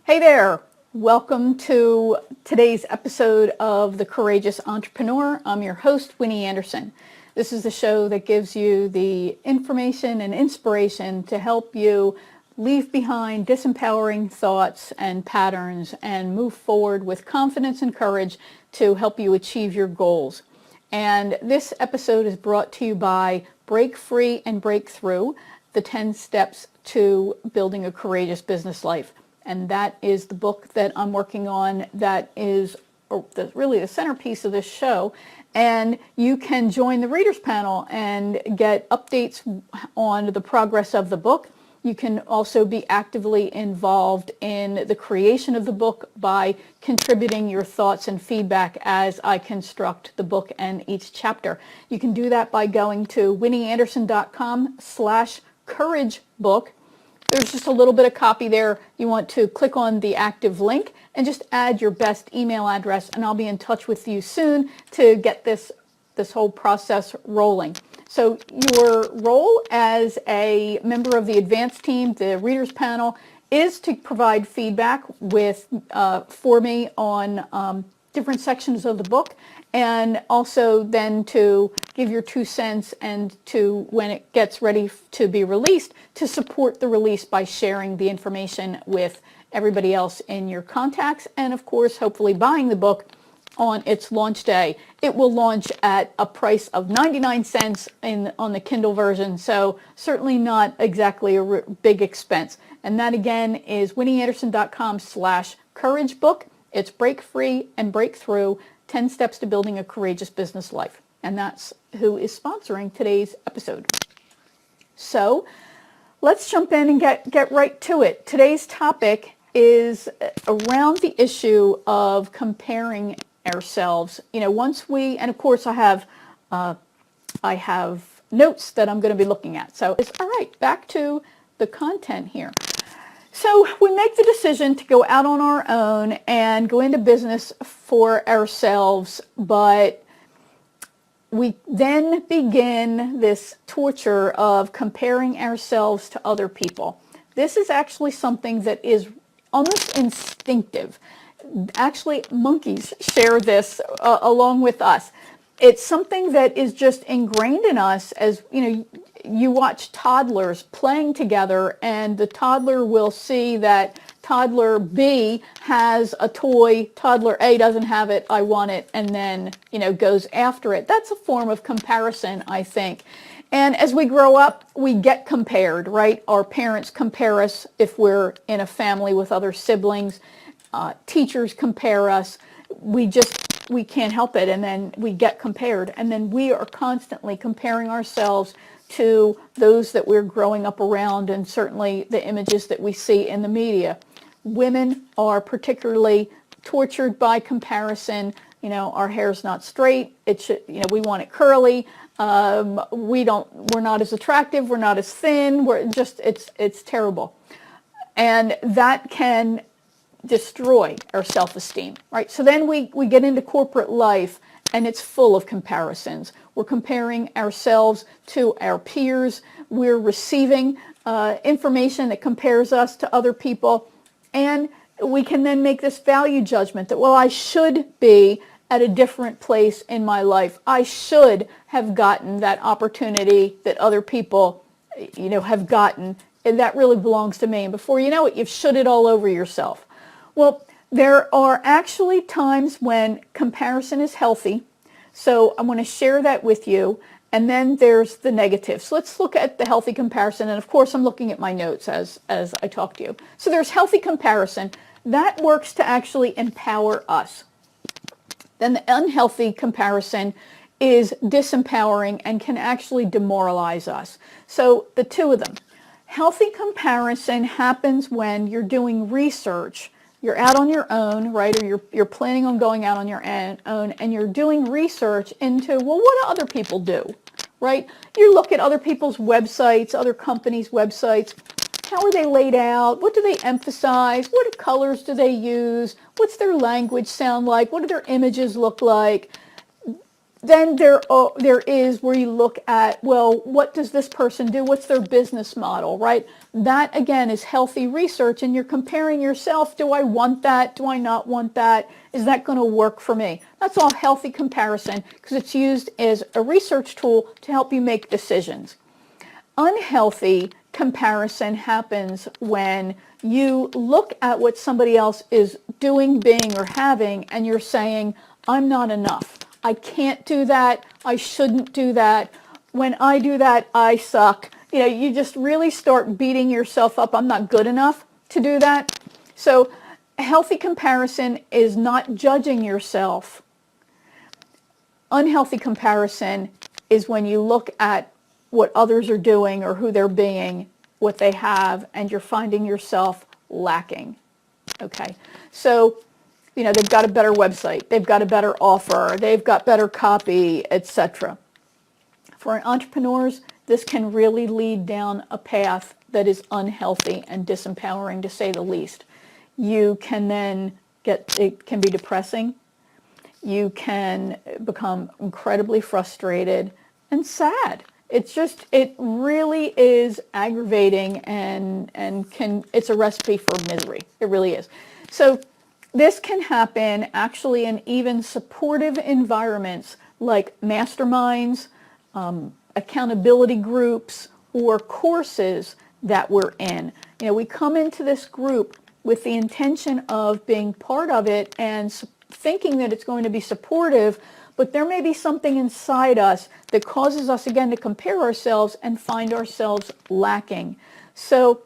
Hey there! Welcome to today's episode of The Courageous Entrepreneur. I'm your host, Winnie Anderson. This is the show that gives you the information and inspiration to help you leave behind disempowering thoughts and patterns and move forward with confidence and courage to help you achieve your goals. And this episode is brought to you by Break Free and Break Through, the 10 steps to building a courageous business life. And that is the book that I'm working on that is really the centerpiece of this show. And you can join the readers panel and get updates on the progress of the book. You can also be actively involved in the creation of the book by contributing your thoughts and feedback as I construct the book and each chapter. You can do that by going to winnieanderson.com/couragebook. There's just a little bit of copy there. You want to click on the active link and just add your best email address, and I'll be in touch with you soon to get this whole process rolling. So your role as a member of the advanced team, the readers panel, is to provide feedback for me on different sections of the book, and also then to give your 2 cents and to, when it gets ready to be released, to support the release by sharing the information with everybody else in your contacts, and of course hopefully buying the book on its launch day. It will launch at a price of 99 cents on the Kindle version, so certainly not exactly a big expense. And that again is winnieanderson.com/couragebook. It's Break Free and Break Through, 10 Steps to Building a Courageous Business Life. And that's who is sponsoring today's episode. So let's jump in and get right to it. Today's topic is around the issue of comparing ourselves. Once and of course I have notes that I'm going to be looking at. So it's all right, back to the content here. So we make the decision to go out on our own and go into business for ourselves, but we then begin this torture of comparing ourselves to other people. This is actually something that is almost instinctive. Actually, monkeys share this along with us. It's something that is just ingrained in us. As you watch toddlers playing together, and the toddler will see that toddler B has a toy, toddler A doesn't have it, I want it, and then goes after it. That's a form of comparison, I think. And as we grow up, we get compared, right? Our parents compare us if we're in a family with other siblings. Teachers compare us. We can't help it, and then we get compared. And then we are constantly comparing ourselves to those that we're growing up around, and certainly the images that we see in the media. Women are particularly tortured by comparison. Our hair's not straight. It should, we want it curly. We're not as attractive. We're not as thin. It's terrible. And that can destroy our self-esteem, right? So then we get into corporate life, and it's full of comparisons. We're comparing ourselves to our peers. We're receiving information that compares us to other people, and we can then make this value judgment that, well, I should be at a different place in my life. I should have gotten that opportunity that other people, have gotten, and that really belongs to me. And before you know it, you've should it all over yourself. Well, there are actually times when comparison is healthy, so I'm going to share that with you, and then there's the negative. So let's look at the healthy comparison, and of course I'm looking at my notes as I talk to you. So there's healthy comparison. That works to actually empower us. Then the unhealthy comparison is disempowering and can actually demoralize us. So the two of them. Healthy comparison happens when you're doing research. You're out on your own, right? Or you're planning on going out on your own, and you're doing research into, well, what do other people do, right? You look at other people's websites, other companies' websites. How are they laid out? What do they emphasize? What colors do they use? What's their language sound like? What do their images look like? then there is where you look at, well, what does this person do? What's their business model, right? That, again, is healthy research, and you're comparing yourself. Do I want that? Do I not want that? Is that going to work for me? That's all healthy comparison because it's used as a research tool to help you make decisions. Unhealthy comparison happens when you look at what somebody else is doing, being, or having, and you're saying, I'm not enough. I can't do that. I shouldn't do that. When I do that, I suck. You just really start beating yourself up. I'm not good enough to do that. So healthy comparison is not judging yourself. Unhealthy comparison is when you look at what others are doing or who they're being, what they have, and you're finding yourself lacking. Okay, so they've got a better website, they've got a better offer, they've got better copy, etc. For entrepreneurs, this can really lead down a path that is unhealthy and disempowering, to say the least. You can then it can be depressing. You can become incredibly frustrated and sad. It really is aggravating and it's a recipe for misery. It really is. So this can happen actually in even supportive environments like masterminds, accountability groups, or courses that we're in. We come into this group with the intention of being part of it and thinking that it's going to be supportive, but there may be something inside us that causes us again to compare ourselves and find ourselves lacking. So,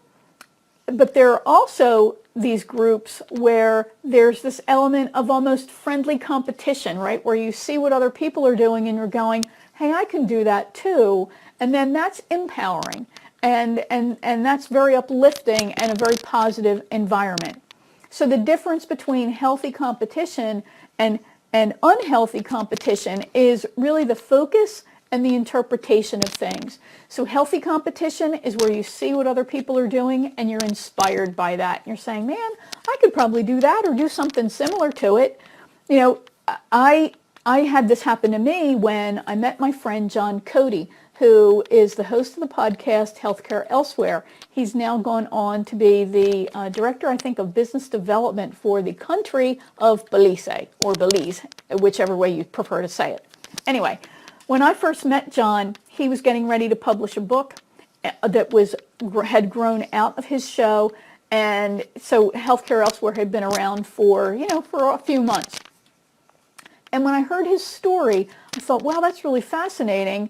but there are also these groups where there's this element of almost friendly competition, right? Where you see what other people are doing and you're going, hey, I can do that too. And then that's empowering and that's very uplifting and a very positive environment. So the difference between healthy competition and unhealthy competition is really the focus and the interpretation of things. So healthy competition is where you see what other people are doing and you're inspired by that. You're saying, man, I could probably do that or do something similar to it. I had this happen to me when I met my friend John Cody, who is the host of the podcast Healthcare Elsewhere. He's now gone on to be the director, I think, of business development for the country of Belize, or Belize, whichever way you prefer to say it. Anyway, when I first met John, he was getting ready to publish a book that had grown out of his show, and so Healthcare Elsewhere had been around for a few months. And when I heard his story, I thought, wow, that's really fascinating.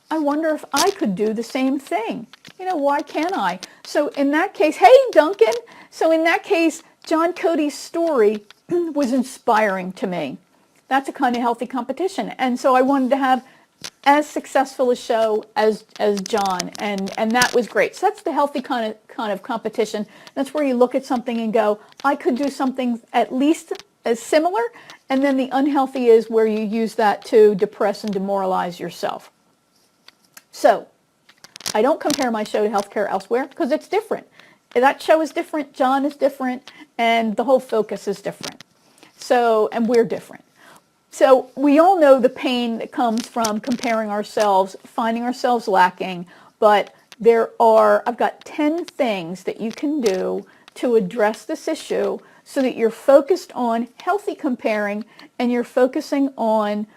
I wonder if I could do the same thing. Why can't I? So in that case, hey, Duncan. So in that case, John Cody's story was inspiring to me. That's a kind of healthy competition. And so I wanted to have as successful a show as John. And that was great. So that's the healthy kind of competition. That's where you look at something and go, I could do something at least as similar. And then the unhealthy is where you use that to depress and demoralize yourself. So I don't compare my show to Healthcare Elsewhere because it's different. That show is different, John is different, and the whole focus is different. So, and we're different. So we all know the pain that comes from comparing ourselves, finding ourselves lacking, but I've got 10 things that you can do to address this issue so that you're focused on healthy comparing and you're focusing on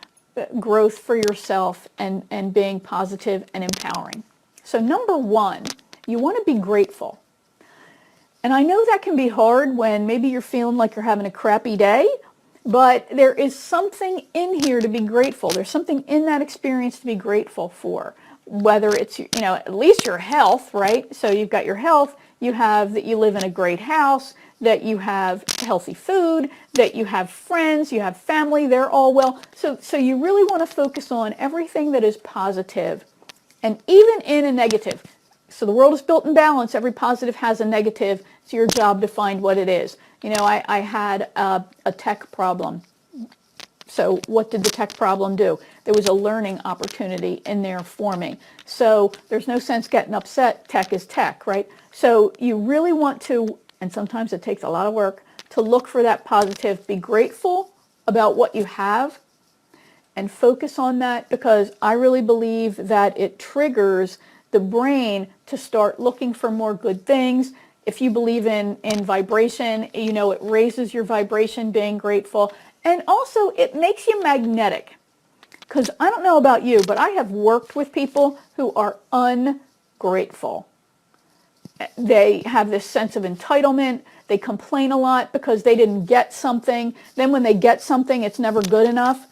growth for yourself and being positive and empowering. So number one, you want to be grateful. And I know that can be hard when maybe you're feeling like you're having a crappy day, but there is something in here to be grateful. There's something in that experience to be grateful for, whether it's, at least your health, right? So you've got your health, you have that you live in a great house, that you have healthy food, that you have friends, you have family, they're all well. So you really want to focus on everything that is positive, and even in a negative. So the world is built in balance. Every positive has a negative. It's your job to find what it is. I had a tech problem. So what did the tech problem do? There was a learning opportunity in there for me. So there's no sense getting upset. Tech is tech, right? So you really want to, and sometimes it takes a lot of work, to look for that positive. Be grateful about what you have and focus on that, because I really believe that it triggers the brain to start looking for more good things. If you believe in vibration, you know, it raises your vibration being grateful. And also it makes you magnetic. Because I don't know about you, but I have worked with people who are ungrateful. They have this sense of entitlement. They complain a lot because they didn't get something. Then when they get something, it's never good enough.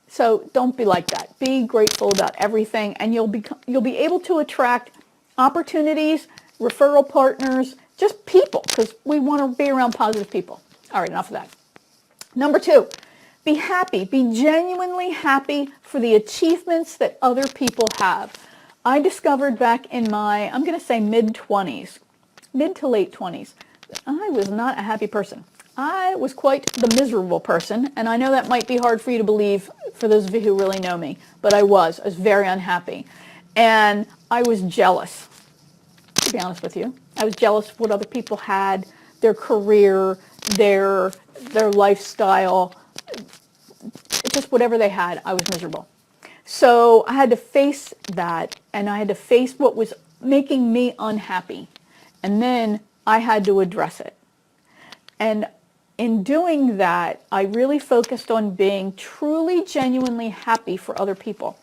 So don't be like that. Be grateful about everything, and you'll be able to attract opportunities, referral partners, just people, because we want to be around positive people. All right, enough of that. Number 2, be happy. Be genuinely happy for the achievements that other people have. I discovered back in my, I'm going to say mid-20s, mid to late 20s, I was not a happy person. I was quite the miserable person, and I know that might be hard for you to believe for those of you who really know me, but I was very unhappy. And I was jealous, to be honest with you. I was jealous of what other people had, their career, their lifestyle, just whatever they had, I was miserable. So I had to face that, and I had to face what was making me unhappy. And then I had to address it. And in doing that, I really focused on being truly, genuinely happy for other people.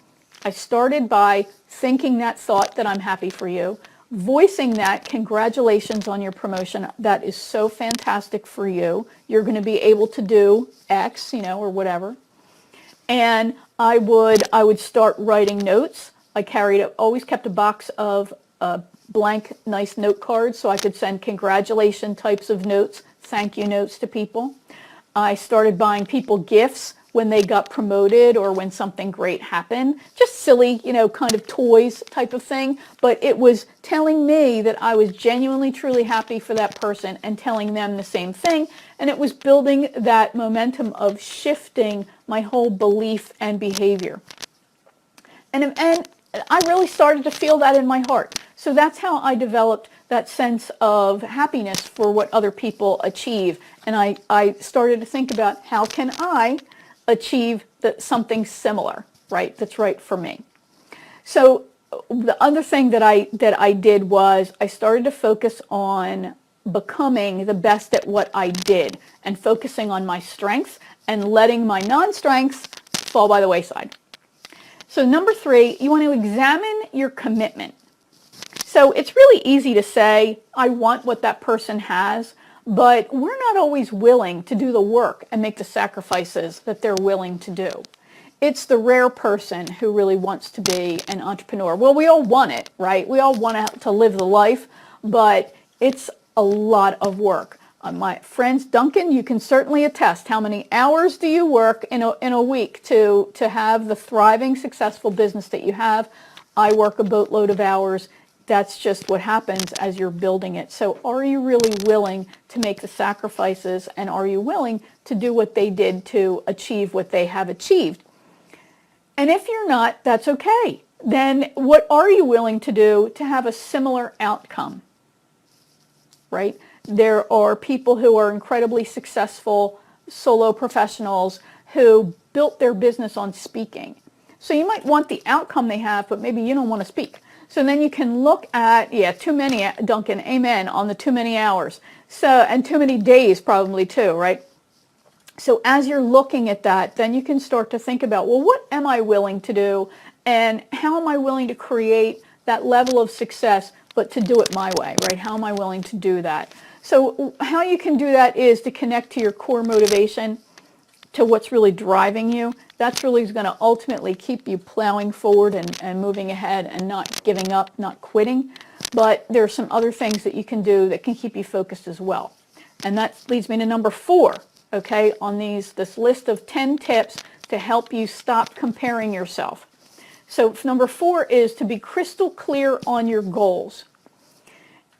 I started by thinking that thought that I'm happy for you, voicing that, congratulations on your promotion. That is so fantastic for you. You're going to be able to do X, you know, or whatever. And I would start writing notes. I always kept a box of blank, nice note cards so I could send congratulation types of notes, thank you notes to people. I started buying people gifts when they got promoted or when something great happened. Just silly, you know, kind of toys type of thing. But it was telling me that I was genuinely, truly happy for that person and telling them the same thing. And it was building that momentum of shifting my whole belief and behavior. And I really started to feel that in my heart. So that's how I developed that sense of happiness for what other people achieve. And I started to think about, how can I achieve something similar, right? That's right for me. So the other thing that I did was I started to focus on becoming the best at what I did and focusing on my strengths and letting my non-strengths fall by the wayside. So number 3, you want to examine your commitment. So it's really easy to say, I want what that person has, but we're not always willing to do the work and make the sacrifices that they're willing to do. It's the rare person who really wants to be an entrepreneur. Well, we all want it, right? We all want to live the life, but it's a lot of work. My friends, Duncan, you can certainly attest. How many hours do you work in a week to have the thriving, successful business that you have? I work a boatload of hours. That's just what happens as you're building it. So are you really willing to make the sacrifices, and are you willing to do what they did to achieve what they have achieved? And if you're not, that's okay. Then what are you willing to do to have a similar outcome, right? There are people who are incredibly successful solo professionals who built their business on speaking. So you might want the outcome they have, but maybe you don't want to speak. So then you can look at, too many, Duncan, amen, on the too many hours. So, and too many days probably too, right? So as you're looking at that, then you can start to think about, well, what am I willing to do? And how am I willing to create that level of success, but to do it my way, right? How am I willing to do that? So how you can do that is to connect to your core motivation, to what's really driving you. That's really going to ultimately keep you plowing forward and moving ahead and not giving up, not quitting. But there are some other things that you can do that can keep you focused as well. And that leads me to number 4, okay, on this list of 10 tips to help you stop comparing yourself. So number 4 is to be crystal clear on your goals.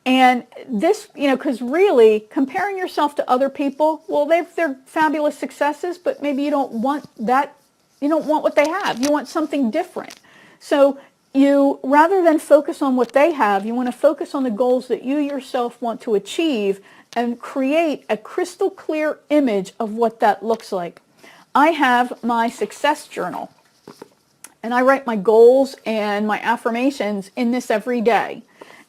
And this, because really comparing yourself to other people, well, they're fabulous successes, but maybe you don't want that. You don't want what they have. You want something different. So you, rather than focus on what they have, you want to focus on the goals that you yourself want to achieve and create a crystal clear image of what that looks like. I have my success journal. And I write my goals and my affirmations in this every day.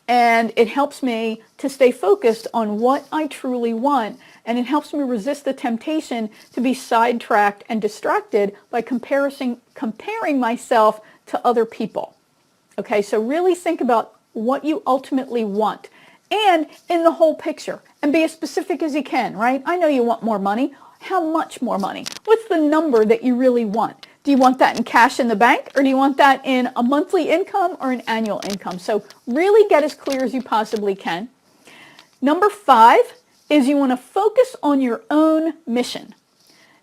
And it helps me to stay focused on what I truly want. And it helps me resist the temptation to be sidetracked and distracted by comparing myself to other people. Okay, so really think about what you ultimately want and in the whole picture, and be as specific as you can, right? I know you want more money. How much more money? What's the number that you really want? Do you want that in cash in the bank, or do you want that in a monthly income or an annual income? So really get as clear as you possibly can. Number 5 is you want to focus on your own mission.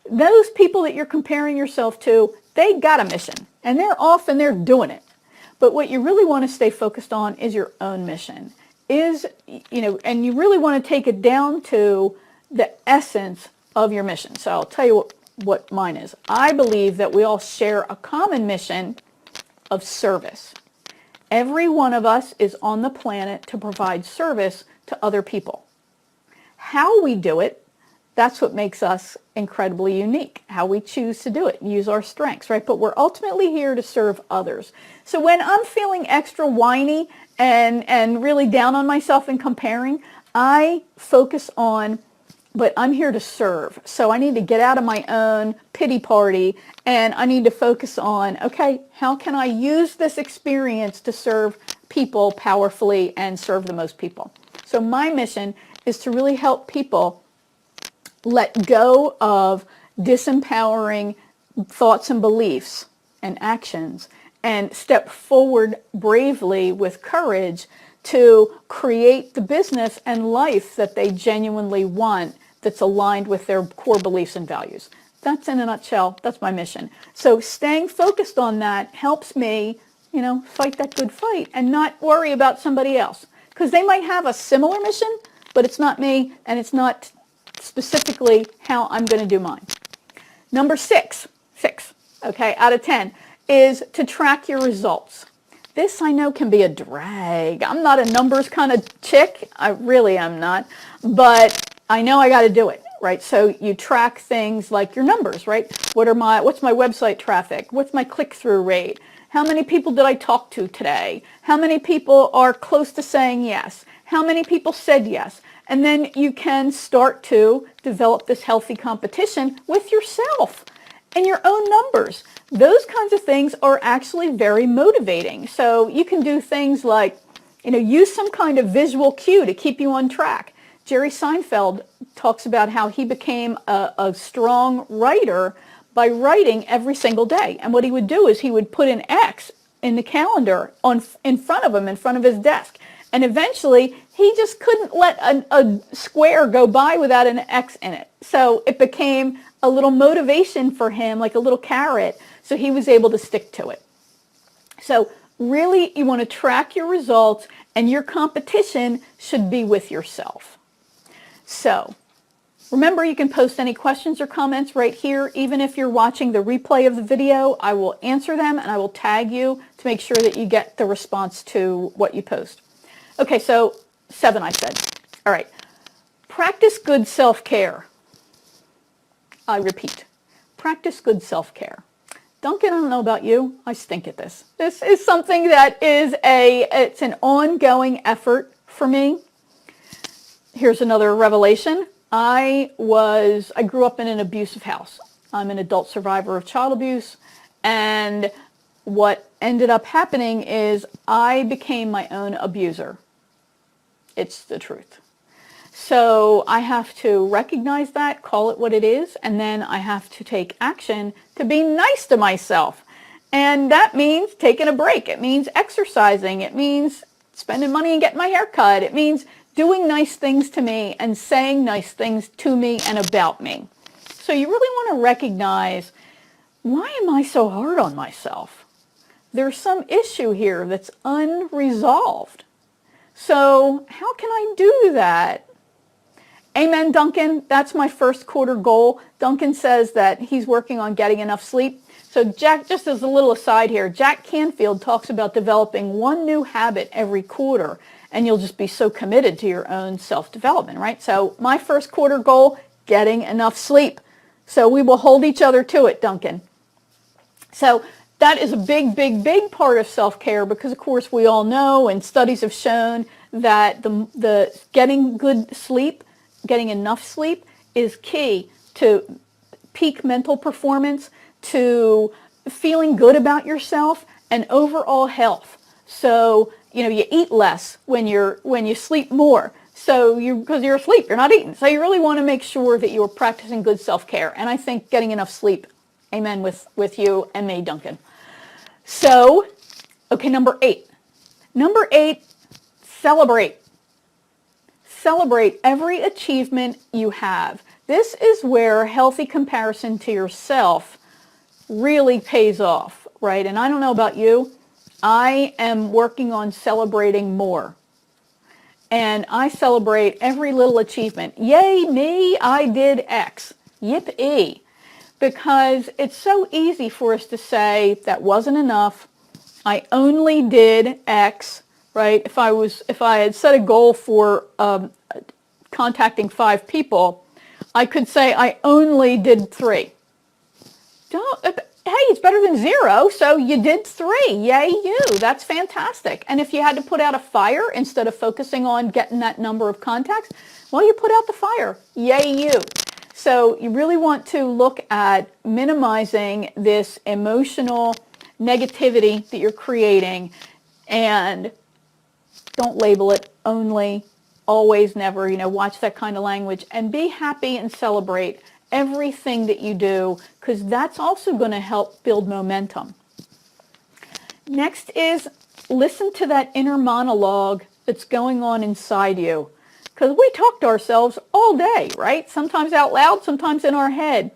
Those people that you're comparing yourself to, they got a mission, and they're off and they're doing it. But what you really want to stay focused on is your own mission. And you really want to take it down to the essence of your mission. So I'll tell you what mine is. I believe that we all share a common mission of service. Every one of us is on the planet to provide service to other people. How we do it, that's what makes us incredibly unique, how we choose to do it and use our strengths, right? But we're ultimately here to serve others. So when I'm feeling extra whiny and really down on myself and comparing, I focus on, but I'm here to serve. So I need to get out of my own pity party and I need to focus on, okay, how can I use this experience to serve people powerfully and serve the most people? So my mission is to really help people let go of disempowering thoughts and beliefs and actions and step forward bravely with courage to create the business and life that they genuinely want, that's aligned with their core beliefs and values. That's in a nutshell, that's my mission. So staying focused on that helps me, fight that good fight and not worry about somebody else. Because they might have a similar mission, but it's not me and it's not specifically how I'm going to do mine. Number 6, okay, out of 10, is to track your results. This I know can be a drag. I'm not a numbers kind of chick. I really am not. But I know I got to do it, right? So you track things like your numbers, right? What's my website traffic? What's my click-through rate? How many people did I talk to today? How many people are close to saying yes? How many people said yes? And then you can start to develop this healthy competition with yourself and your own numbers. Those kinds of things are actually very motivating. So you can do things like, use some kind of visual cue to keep you on track. Jerry Seinfeld talks about how he became a strong writer by writing every single day. And what he would do is he would put an X in the calendar in front of him, in front of his desk. And eventually, he just couldn't let a square go by without an X in it. So it became a little motivation for him, like a little carrot, so he was able to stick to it. So really, you want to track your results, and your competition should be with yourself. So remember, you can post any questions or comments right here. Even if you're watching the replay of the video, I will answer them, and I will tag you to make sure that you get the response to what you post. Okay, so 7 I said. All right. Practice good self-care. I repeat, practice good self-care. Duncan, I don't know about you. I stink at this. This is something that is it's an ongoing effort for me. Here's another revelation. I grew up in an abusive house. I'm an adult survivor of child abuse, and what ended up happening is I became my own abuser. It's the truth. So I have to recognize that, call it what it is, and then I have to take action to be nice to myself. And that means taking a break. It means exercising. It means spending money and getting my hair cut. It means doing nice things to me and saying nice things to me and about me. So you really want to recognize, why am I so hard on myself? There's some issue here that's unresolved. So how can I do that? Amen, Duncan. That's my first quarter goal. Duncan says that he's working on getting enough sleep. So Jack, just as a little aside here, Jack Canfield talks about developing one new habit every quarter, and you'll just be so committed to your own self-development, right? So my first quarter goal, getting enough sleep. So we will hold each other to it, Duncan. So that is a big, big, big part of self-care because, of course, we all know and studies have shown that the getting good sleep, getting enough sleep is key to peak mental performance, to feeling good about yourself, and overall health. So, you eat less when you sleep more. So because you're asleep, you're not eating. So you really want to make sure that you're practicing good self-care. And I think getting enough sleep, amen with you and me, Duncan. So, okay, number 8. Number 8, celebrate. Celebrate every achievement you have. This is where healthy comparison to yourself really pays off, right? And I don't know about you, I am working on celebrating more. And I celebrate every little achievement. Yay, me, I did X. Yippee. Because it's so easy for us to say that wasn't enough. I only did X, right? If I had set a goal for contacting 5 people, I could say I only did 3. Hey, it's better than 0, so you did 3. Yay, you. That's fantastic. And if you had to put out a fire instead of focusing on getting that number of contacts, well, you put out the fire. Yay, you. So you really want to look at minimizing this emotional negativity that you're creating, and don't label it only, always, never, watch that kind of language, and be happy and celebrate everything that you do, because that's also going to help build momentum. Next is listen to that inner monologue that's going on inside you, because we talk to ourselves all day, right? Sometimes out loud, sometimes in our head.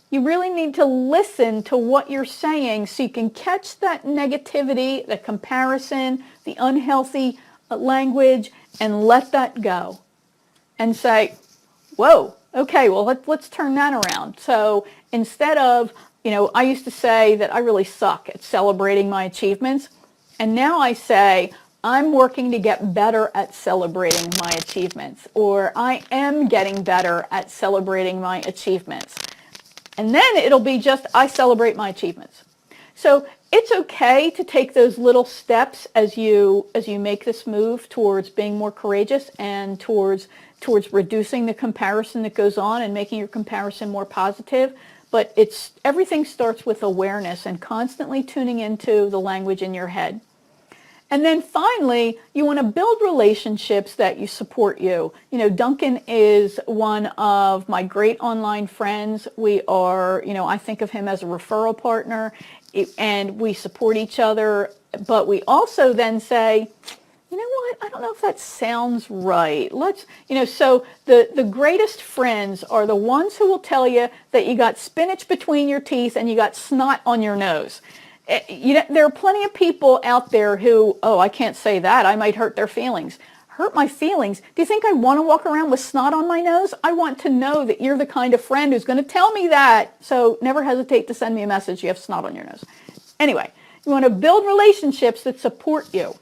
You really need to listen to what you're saying so you can catch that negativity, the comparison, the unhealthy language, and let that go. And say, whoa, okay, well, let's turn that around. So instead of, I used to say that I really suck at celebrating my achievements. And now I say, I'm working to get better at celebrating my achievements, or I am getting better at celebrating my achievements. And then it'll be just, I celebrate my achievements. So it's okay to take those little steps as you make this move towards being more courageous and towards reducing the comparison that goes on and making your comparison more positive. But everything starts with awareness and constantly tuning into the language in your head. And then finally, you want to build relationships that you support you. Duncan is one of my great online friends. We are, I think of him as a referral partner, and we support each other. But we also then say, you know what, I don't know if that sounds right. So the greatest friends are the ones who will tell you that you got spinach between your teeth and you got snot on your nose. There are plenty of people out there who, I can't say that, I might hurt their feelings. Hurt my feelings? Do you think I want to walk around with snot on my nose? I want to know that you're the kind of friend who's going to tell me that. So never hesitate to send me a message, you have snot on your nose. Anyway, you want to build relationships that support you.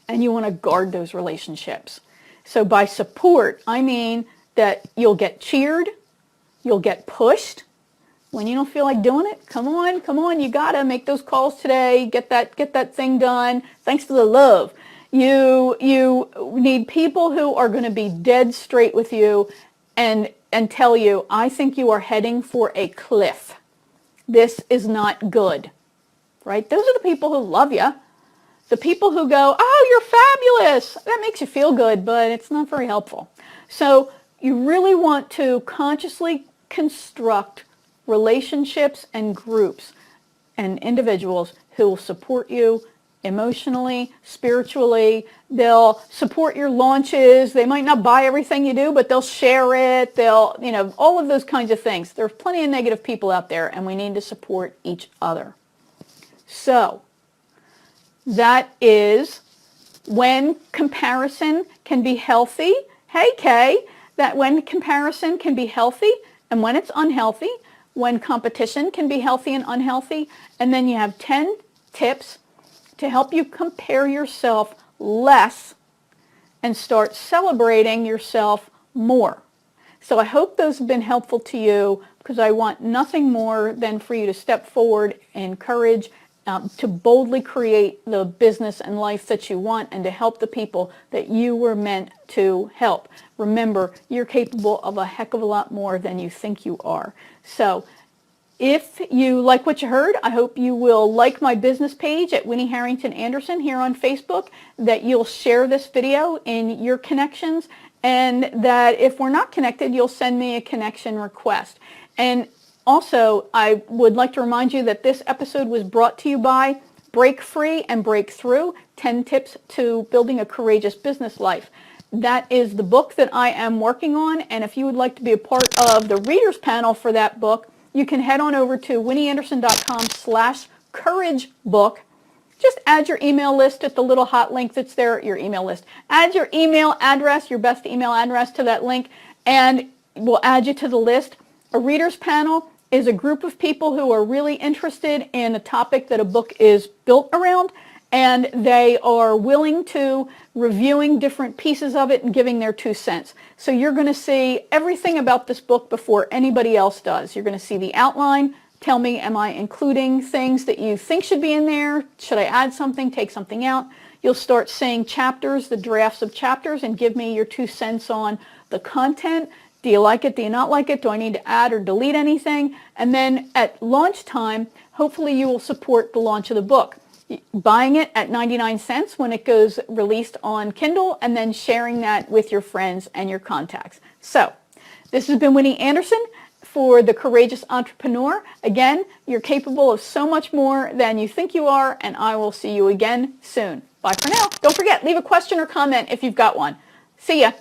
And you want to guard those relationships. So by support, I mean that you'll get cheered, you'll get pushed. When you don't feel like doing it, come on, you gotta make those calls today, get that thing done, thanks to the love. You need people who are going to be dead straight with you and tell you, I think you are heading for a cliff. This is not good, right? Those are the people who love you. The people who go, oh, you're fabulous. That makes you feel good, but it's not very helpful. So you really want to consciously construct relationships and groups and individuals who will support you emotionally, spiritually. They'll support your launches. They might not buy everything you do, but they'll share it. They'll, all of those kinds of things. There's plenty of negative people out there, and we need to support each other. So that is when comparison can be healthy. Hey, Kay, that when comparison can be healthy and when it's unhealthy, when competition can be healthy and unhealthy. And then you have 10 tips to help you compare yourself less and start celebrating yourself more. So I hope those have been helpful to you, because I want nothing more than for you to step forward in courage, to boldly create the business and life that you want, and to help the people that you were meant to help. Remember, you're capable of a heck of a lot more than you think you are. So if you like what you heard, I hope you will like my business page at Winnie Harrington Anderson here on Facebook, that you'll share this video in your connections, and that if we're not connected, you'll send me a connection request. And also, I would like to remind you that this episode was brought to you by Break Free and Break Through, 10 Tips to Building a Courageous Business Life. That is the book that I am working on, and if you would like to be a part of the readers panel for that book, you can head on over to winnieanderson.com/couragebook. Just add your email list at the little hot link that's there, your email list. Add your email address, your best email address, to that link, and we'll add you to the list. A readers panel is a group of people who are really interested in a topic that a book is built around, and they are willing to reviewing different pieces of it and giving their 2 cents. So you're going to see everything about this book before anybody else does. You're going to see the outline. Tell me, am I including things that you think should be in there? Should I add something, take something out? You'll start seeing chapters, the drafts of chapters, and give me your 2 cents on the content. Do you like it? Do you not like it? Do I need to add or delete anything? And then at launch time, hopefully you will support the launch of the book, buying it at 99 cents when it goes released on Kindle, and then sharing that with your friends and your contacts. So this has been Winnie Anderson for The Courageous Entrepreneur. Again, you're capable of so much more than you think you are, and I will see you again soon. Bye for now. Don't forget, leave a question or comment if you've got one. See ya.